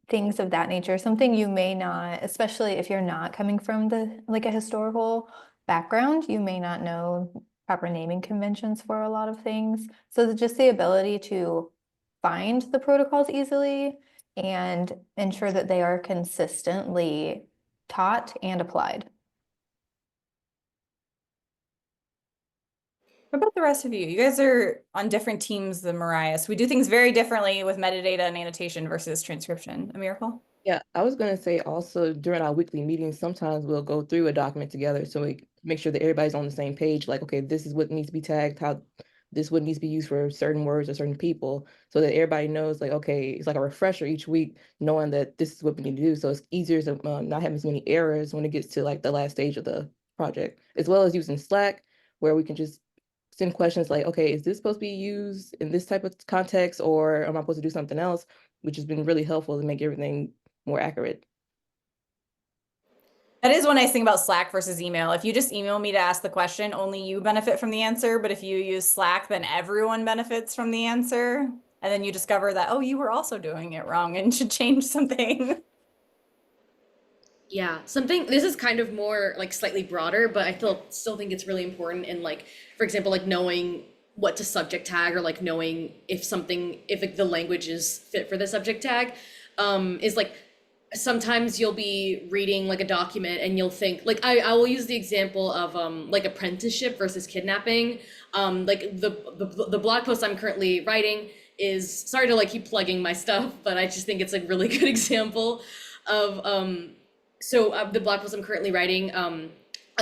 things of that nature, something you may not, especially if you're not coming from like a historical background, you may not know proper naming conventions for a lot of things. So just the ability to find the protocols easily and ensure that they are consistently taught and applied. What about the rest of you? You guys are on different teams than Mariah, so we do things very differently with metadata and annotation versus transcription. Amiracle? Yeah, I was going to say also during our weekly meetings, sometimes we'll go through a document together so we make sure that everybody's on the same page. Like, okay, this is what needs to be tagged, how this what needs to be used for certain words or certain people, so that everybody knows, like, okay, it's like a refresher each week, knowing that this is what we need to do. So it's easier to not have as many errors when it gets to like the last stage of the project, as well as using Slack, where we can just send questions like, okay, is this supposed to be used in this type of context, or am I supposed to do something else? Which has been really helpful to make everything more accurate. That is one nice thing about Slack versus email. If you just email me to ask the question, only you benefit from the answer. But if you use Slack, then everyone benefits from the answer. And then you discover that, oh, you were also doing it wrong and should change something. Yeah, something this is kind of more like slightly broader, but I still think it's really important in like, for example, like knowing what to subject tag or like knowing if like, the language is fit for the subject tag, is like sometimes you'll be reading like a document and you'll think like I will use the example of like apprenticeship versus kidnapping. Like the blog post I'm currently writing is, sorry to like keep plugging my stuff, but I just think it's a really good example of the blog post I'm currently writing,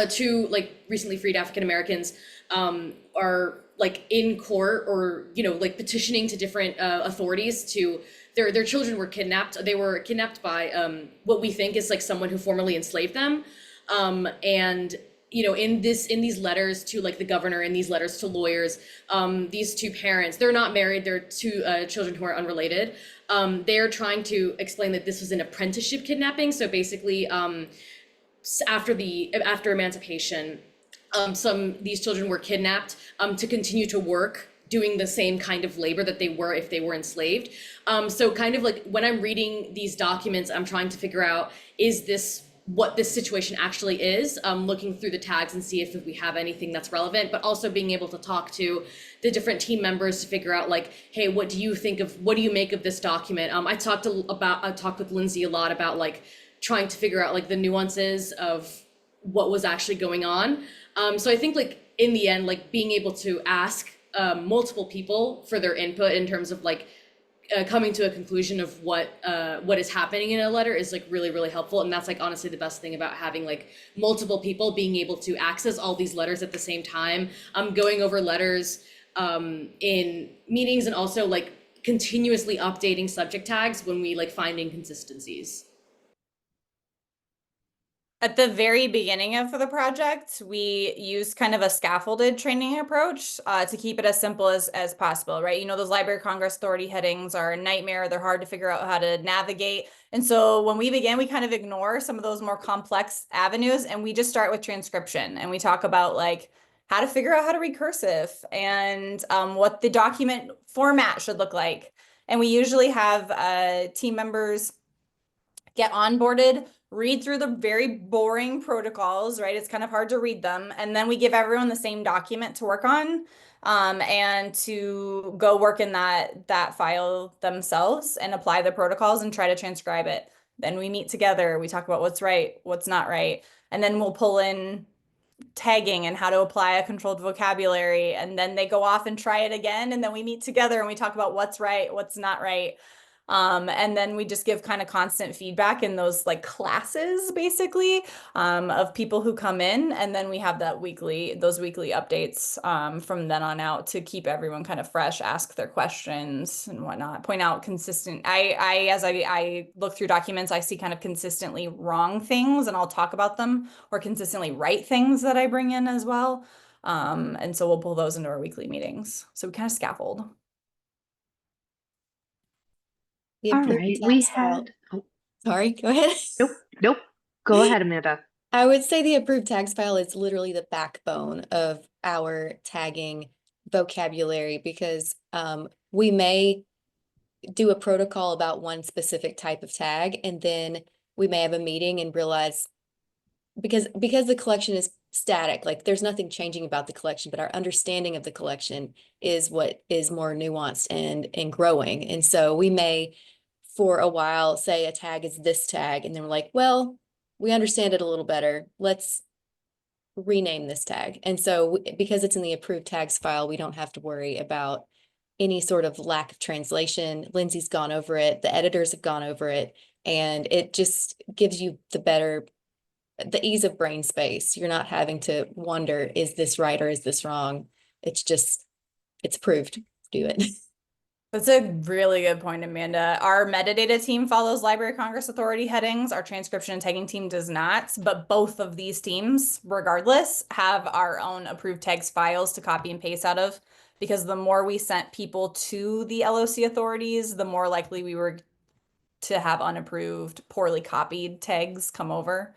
two like recently freed African Americans are like in court or like petitioning to different authorities to their children were kidnapped. They were kidnapped by what we think is like someone who formerly enslaved them, and in these letters to like the governor, in these letters to lawyers, these two parents, they're not married, they're two children who are unrelated. They're trying to explain that this was an apprenticeship kidnapping. So basically, after emancipation, these children were kidnapped to continue to work doing the same kind of labor that they were if they were enslaved. So kind of like when I'm reading these documents, I'm trying to figure out, is this what this situation actually is, looking through the tags and see if we have anything that's relevant, but also being able to talk to the different team members to figure out like, hey, what do you make of this document? I talked with Lindsey a lot about like trying to figure out like the nuances of what was actually going on. So I think like in the end, like being able to ask multiple people for their input in terms of like coming to a conclusion of what is happening in a letter is like really, really helpful. And that's like honestly the best thing about having like multiple people being able to access all these letters at the same time, going over letters in meetings, and also like continuously updating subject tags when we like find inconsistencies. At the very beginning of the project, we used kind of a scaffolded training approach to keep it as simple as possible, right? You know, those Library of Congress authority headings are a nightmare. They're hard to figure out how to navigate. And so when we began, we kind of ignore some of those more complex avenues, and we just start with transcription. And we talk about like how to figure out how to read cursive and what the document format should look like. And we usually have team members get onboarded, read through the very boring protocols, right? It's kind of hard to read them. And then we give everyone the same document to work on, and to go work in that file themselves and apply the protocols and try to transcribe it. Then we meet together, we talk about what's right, what's not right. And then we'll pull in tagging and how to apply a controlled vocabulary. And then they go off and try it again. And then we meet together and we talk about what's right, what's not right. And then we just give kind of constant feedback in those like classes basically, of people who come in. And then we have those weekly updates from then on out to keep everyone kind of fresh, ask their questions and whatnot, point out consistent. As I look through documents, I see kind of consistently wrong things and I'll talk about them, or consistently right things that I bring in as well. And so we'll pull those into our weekly meetings. So we kind of scaffold. The All approved right, we tax file. had. Oh, Sorry, go ahead. nope. Go ahead, Amanda. I would say the approved tags file is literally the backbone of our tagging vocabulary, because we may do a protocol about one specific type of tag, and then we may have a meeting and realize, because the collection is static, like there's nothing changing about the collection, but our understanding of the collection is what is more nuanced and growing. And so we may for a while say a tag is this tag, and then we're like, well, we understand it a little better, let's rename this tag. And so because it's in the approved tags file, we don't have to worry about any sort of lack of translation. Lindsey's gone over it, the editors have gone over it, and it just gives you the ease of brain space. You're not having to wonder, is this right or is this wrong? It's approved, do it. That's a really good point, Amanda. Our metadata team follows Library of Congress authority headings. Our transcription and tagging team does not, but both of these teams, regardless, have our own approved tags files to copy and paste out of, because the more we sent people to the LOC authorities, the more likely we were to have unapproved, poorly copied tags come over.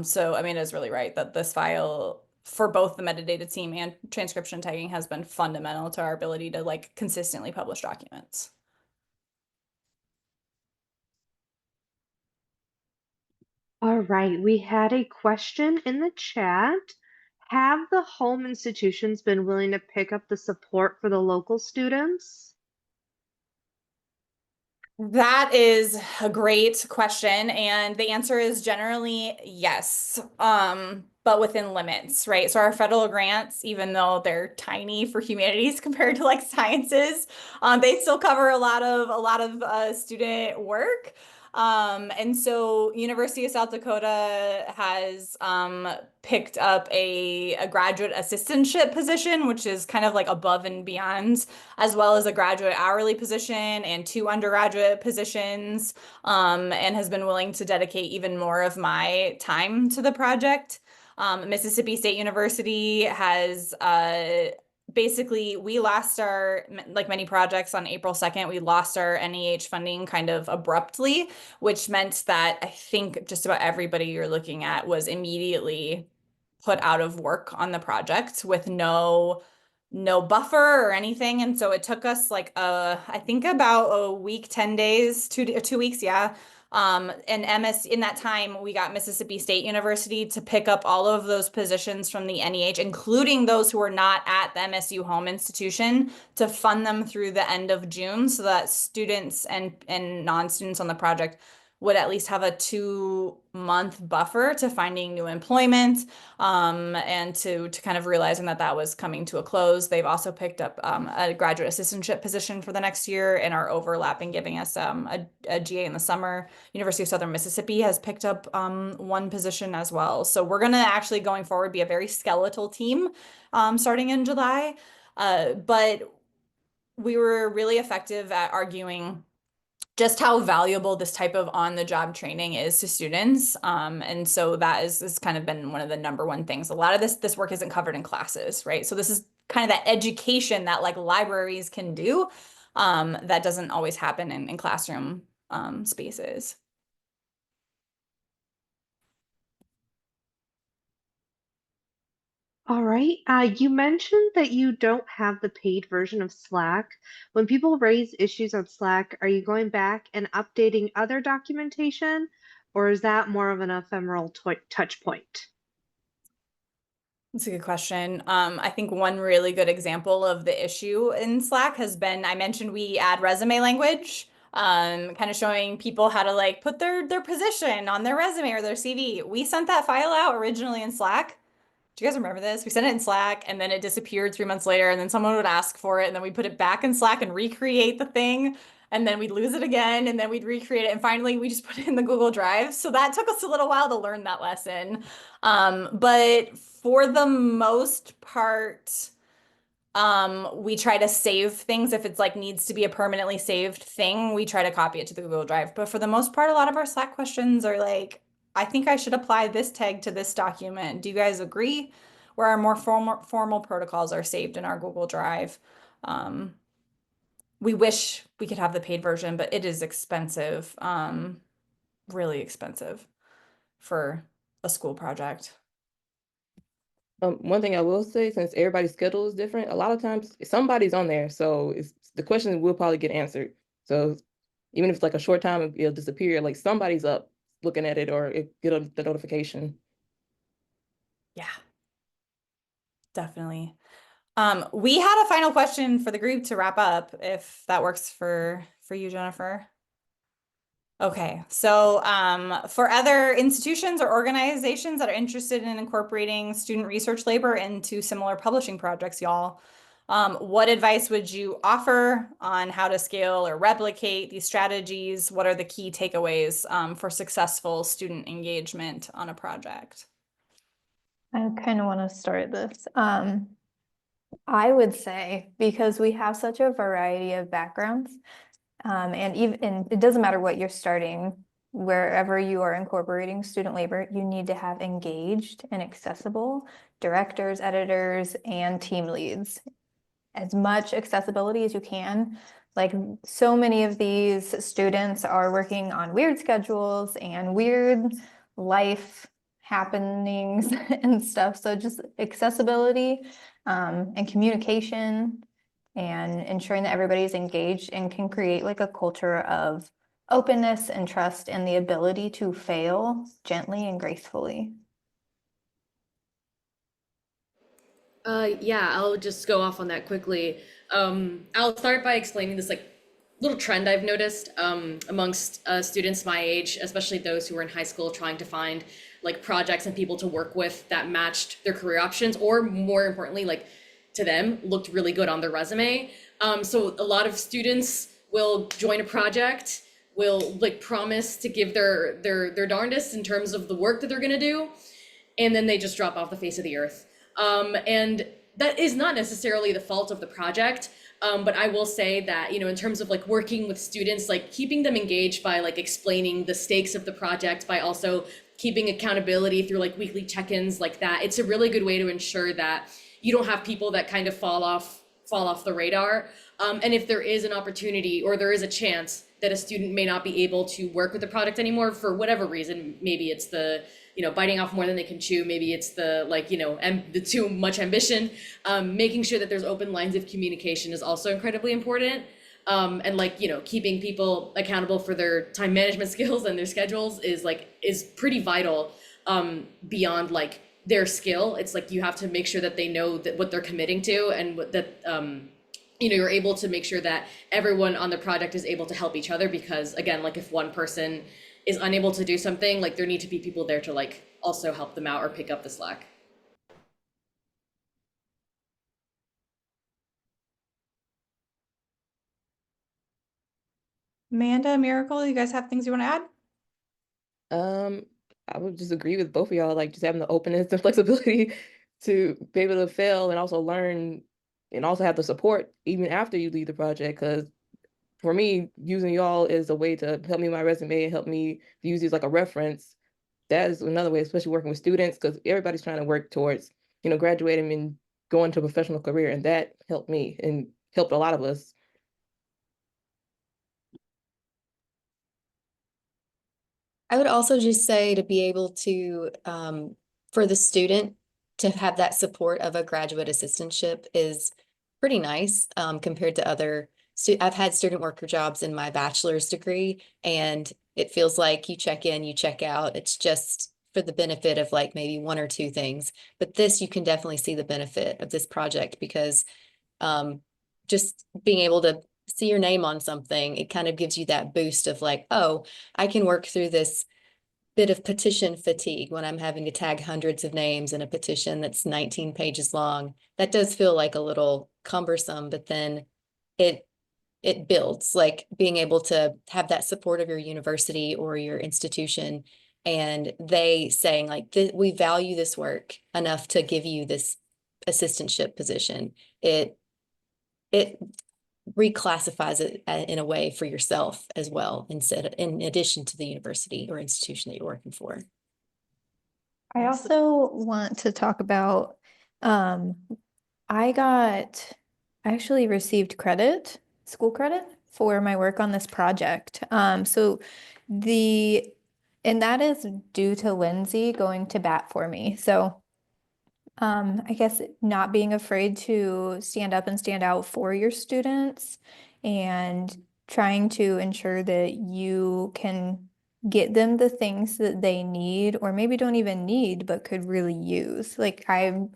So Amanda's really right that this file for both the metadata team and transcription tagging has been fundamental to our ability to like consistently publish documents. All right, we had a question in the chat. Have the home institutions been willing to pick up the support for the local students? That is a great question, and the answer is generally yes, but within limits, right? So our federal grants, even though they're tiny for humanities compared to like sciences, they still cover a lot of student work. And so University of South Dakota has picked up a graduate assistantship position, which is kind of like above and beyond, as well as a graduate hourly position and 2 undergraduate positions, and has been willing to dedicate even more of my time to the project. Mississippi State University has basically, we lost our, like many projects on April 2nd, we lost our NEH funding kind of abruptly, which meant that I think just about everybody you're looking at was immediately put out of work on the project with no buffer or anything. And so it took us like I think about a week, 10 days, 2 weeks, yeah. And in that time, we got Mississippi State University to pick up all of those positions from the NEH, including those who were not at the MSU home institution, to fund them through the end of June so that students and non-students on the project would at least have a 2-month buffer to finding new employment, and to kind of realizing that that was coming to a close. They've also picked up a graduate assistantship position for the next year and are overlapping, giving us a GA in the summer. University of Southern Mississippi has picked up 1 position as well. So we're going to actually going forward be a very skeletal team starting in July. But we were really effective at arguing just how valuable this type of on-the-job training is to students. And so that is kind of been one of the number one things. A lot of this work isn't covered in classes, right? So this is kind of that education that like libraries can do, that doesn't always happen in classroom spaces. All right. You mentioned that you don't have the paid version of Slack. When people raise issues on Slack, are you going back and updating other documentation, or is that more of an ephemeral touch point? That's a good question. I think one really good example of the issue in Slack has been, I mentioned we add resume language, kind of showing people how to like put their position on their resume or their CV. We sent that file out originally in Slack. Do you guys remember this? We sent it in Slack and then it disappeared 3 months later, and then someone would ask for it, and then we put it back in Slack and recreate the thing, and then we'd lose it again, and then we'd recreate it, and finally we just put it in the Google Drive. So that took us a little while to learn that lesson. But for the most part, we try to save things. If it's like needs to be a permanently saved thing, we try to copy it to the Google Drive. But for the most part, a lot of our Slack questions are like, I think I should apply this tag to this document. Do you guys agree? Where our more formal protocols are saved in our Google Drive. We wish we could have the paid version, but it is expensive, really expensive for a school project. One thing I will say, since everybody's schedule is different, a lot of times somebody's on there, so the question will probably get answered. So even if it's like a short time, it'll disappear. Like somebody's up looking at it, or get the notification. Yeah, definitely. We had a final question for the group to wrap up, if that works for you, Jennifer. Okay, so for other institutions or organizations that are interested in incorporating student research labor into similar publishing projects, y'all, what advice would you offer on how to scale or replicate these strategies? What are the key takeaways for successful student engagement on a project? I kind of want to start this. I would say, because we have such a variety of backgrounds, and it doesn't matter what you're starting, wherever you are incorporating student labor, you need to have engaged and accessible directors, editors, and team leads. As much accessibility as you can. Like, so many of these students are working on weird schedules and weird life happenings and stuff. So just accessibility, and communication, and ensuring that everybody's engaged and can create like a culture of openness and trust and the ability to fail gently and gracefully. Yeah, I'll just go off on that quickly. I'll start by explaining this like little trend I've noticed amongst students my age, especially those who are in high school trying to find like projects and people to work with that matched their career options, or more importantly, like to them looked really good on their resume. So a lot of students will join a project, will like promise to give their darndest in terms of the work that they're gonna do, and then they just drop off the face of the earth. And that is not necessarily the fault of the project. But I will say that, you know, in terms of like working with students, like keeping them engaged by like explaining the stakes of the project, by also keeping accountability through like weekly check-ins like that, it's a really good way to ensure that you don't have people that kind of fall off the radar. And if there is an opportunity or there is a chance that a student may not be able to work with the project anymore for whatever reason, maybe it's the, you know, biting off more than they can chew, maybe it's the like, you know, the too much ambition, making sure that there's open lines of communication is also incredibly important. And like, you know, keeping people accountable for their time management skills and their schedules is pretty vital, beyond like their skill. It's like you have to make sure that they know that what they're committing to, and that you know, you're able to make sure that everyone on the project is able to help each other, because again, like if one person is unable to do something, like there need to be people there to like also help them out or pick up the slack. Amanda, Miracle, you guys have things you want to add? I would just agree with both of y'all, like just having the openness and flexibility to be able to fail and also learn, and also have the support even after you leave the project. Because for me, using y'all is a way to help me with my resume and help me use these like a reference. That is another way, especially working with students, because everybody's trying to work towards, you know, graduating and going to a professional career, and that helped me and helped a lot of us. I would also just say to be able to, for the student to have that support of a graduate assistantship is pretty nice, compared to other, I've had student worker jobs in my bachelor's degree, and it feels like you check in, you check out. It's just for the benefit of like maybe one or two things. But this, you can definitely see the benefit of this project, because just being able to see your name on something, it kind of gives you that boost of like, oh, I can work through this bit of petition fatigue when I'm having to tag hundreds of names in a petition that's 19 pages long. That does feel like a little cumbersome, but then it builds, like being able to have that support of your university or your institution, and they saying like, we value this work enough to give you this assistantship position. It reclassifies it in a way for yourself as well, in addition to the university or institution that you're working for. I also want to talk about, I actually received credit, school credit for my work on this project. And that is due to Lindsey going to bat for me. So I guess not being afraid to stand up and stand out for your students, and trying to ensure that you can get them the things that they need, or maybe don't even need, but could really use. Like I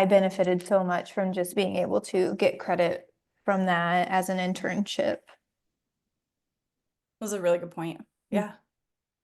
benefited so much from just being able to get credit from that as an internship. That was a really good point. Yeah.